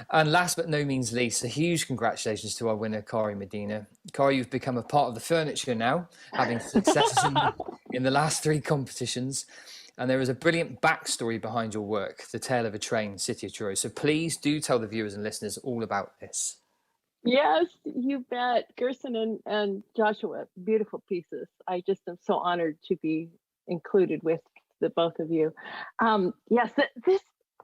And last but no means least, a huge congratulations to our winner, Kari Medina. Kari, you've become a part of the furniture now, having success in the last 3 competitions. And there is a brilliant backstory behind your work, The Tale of a Train, City of Truro. So please do tell the viewers and listeners all about this. Yes, you bet. Gerson and Joshua, beautiful pieces. I just am so honored to be included with the both of you. Yes,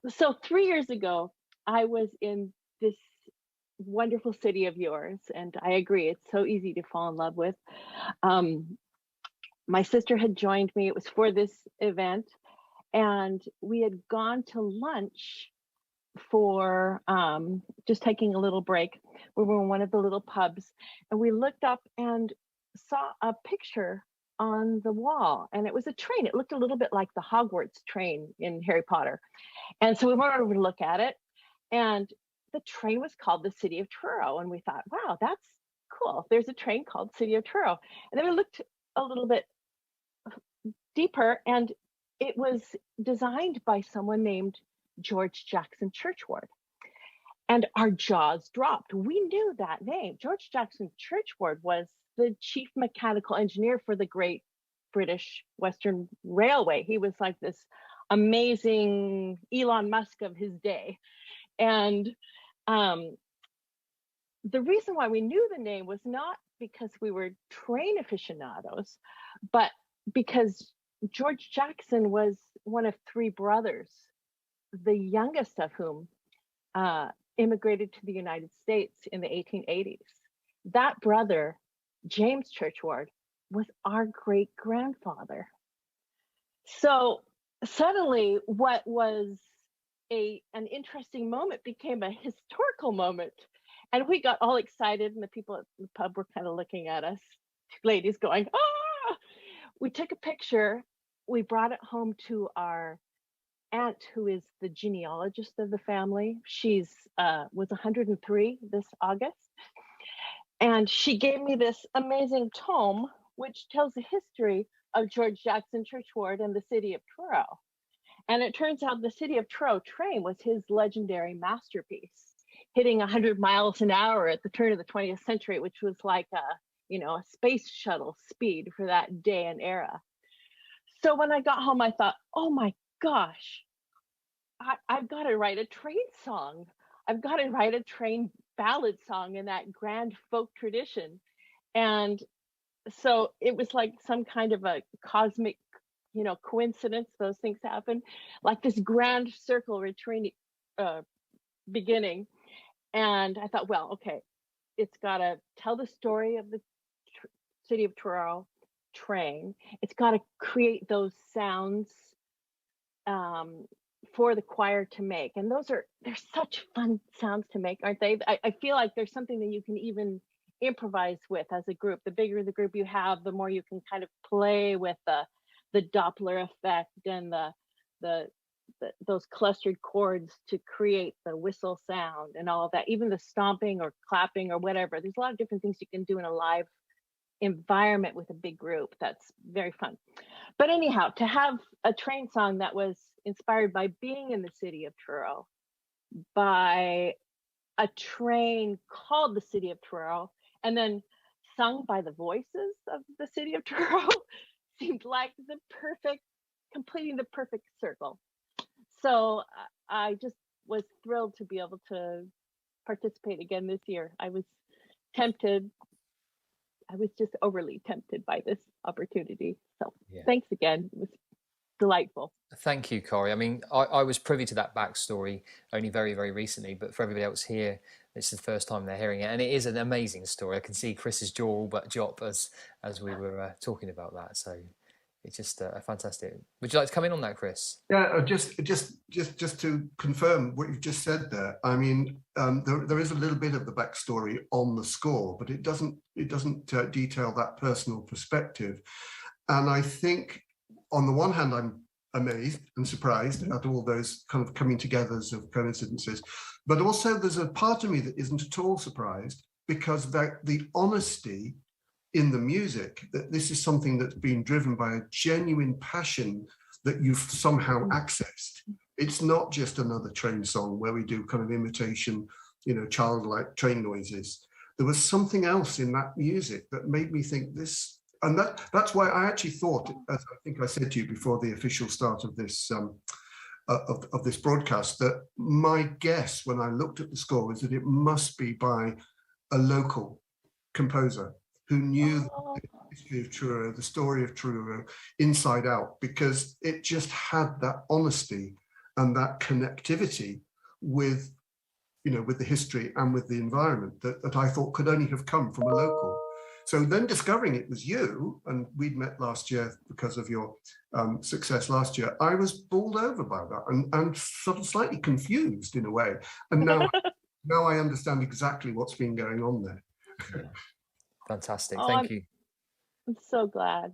so 3 years ago, I was in this wonderful city of yours, and I agree, it's so easy to fall in love with. My sister had joined me. It was for this event, and we had gone to lunch for just taking a little break. We were in one of the little pubs, and we looked up and saw a picture on the wall, and it was a train. It looked a little bit like the Hogwarts train in Harry Potter. And so we went over to look at it, and the train was called the City of Truro. And we thought, wow, that's cool. There's a train called City of Truro. And then we looked a little bit deeper, and it was designed by someone named George Jackson Churchward. And our jaws dropped. We knew that name. George Jackson Churchward was the chief mechanical engineer for the Great British Western Railway. He was like this amazing Elon Musk of his day. And the reason why we knew the name was not because we were train aficionados, but because George Jackson was one of 3 brothers, the youngest of whom immigrated to the United States in the 1880s. That brother, James Churchward, was our great grandfather. So suddenly what was an interesting moment became a historical moment. And we got all excited, and the people at the pub were kind of looking at us, 2 ladies going, ah! We took a picture. We brought it home to our aunt, who is the genealogist of the family. She's was 103 this August. And she gave me this amazing tome, which tells the history of George Jackson Churchward and the City of Truro. And it turns out the City of Truro train was his legendary masterpiece, hitting 100 miles an hour at the turn of the 20th century, which was like a space shuttle speed for that day and era. So when I got home, I thought, oh my gosh, I've got to write a train song. I've got to write a train ballad song in that grand folk tradition. And so it was like some kind of a cosmic, coincidence. Those things happen, like this grand circle returning, beginning. And I thought, well, okay, it's got to tell the story of the City of Truro train. It's got to create those sounds for the choir to make. And they're such fun sounds to make, aren't they? I feel like there's something that you can even improvise with as a group. The bigger the group you have, the more you can kind of play with the Doppler effect and those clustered chords to create the whistle sound and all of that, even the stomping or clapping or whatever. There's a lot of different things you can do in a live environment with a big group. That's very fun. But anyhow, to have a train song that was inspired by being in the City of Truro, by a train called the City of Truro, and then sung by the voices of the City of Truro seemed like completing the perfect circle. So I just was thrilled to be able to participate again this year. I was just overly tempted by this opportunity. So Thanks again. It was delightful. Thank you, Kari. I mean, I was privy to that backstory only very, very recently, but for everybody else here, this is the first time they're hearing it. And it is an amazing story. I can see Chris's jaw all but drop as we were talking about that. So it's just a fantastic. Would you like to come in on that, Chris? Yeah, just to confirm what you've just said there. I mean, there is a little bit of the backstory on the score, but it doesn't detail that personal perspective. And I think, on the one hand, I'm amazed and surprised at all those kind of coming togethers of coincidences, but also there's a part of me that isn't at all surprised, because the honesty in the music, that this is something that's been driven by a genuine passion that you've somehow accessed It's not just another train song where we do kind of imitation, childlike train noises. There was something else in that music that made me think this, and that's why I actually thought, as I think I said to you before the official start of this of this broadcast, that my guess when I looked at the score was that it must be by a local composer who knew the history of Truro, the story of Truro inside out, because it just had that honesty and that connectivity with, with the history and with the environment that I thought could only have come from a local. So then discovering it was you, and we'd met last year because of your success last year, I was bowled over by that and sort of slightly confused in a way. And now, now I understand exactly what's been going on there. Fantastic. Thank you. I'm so glad.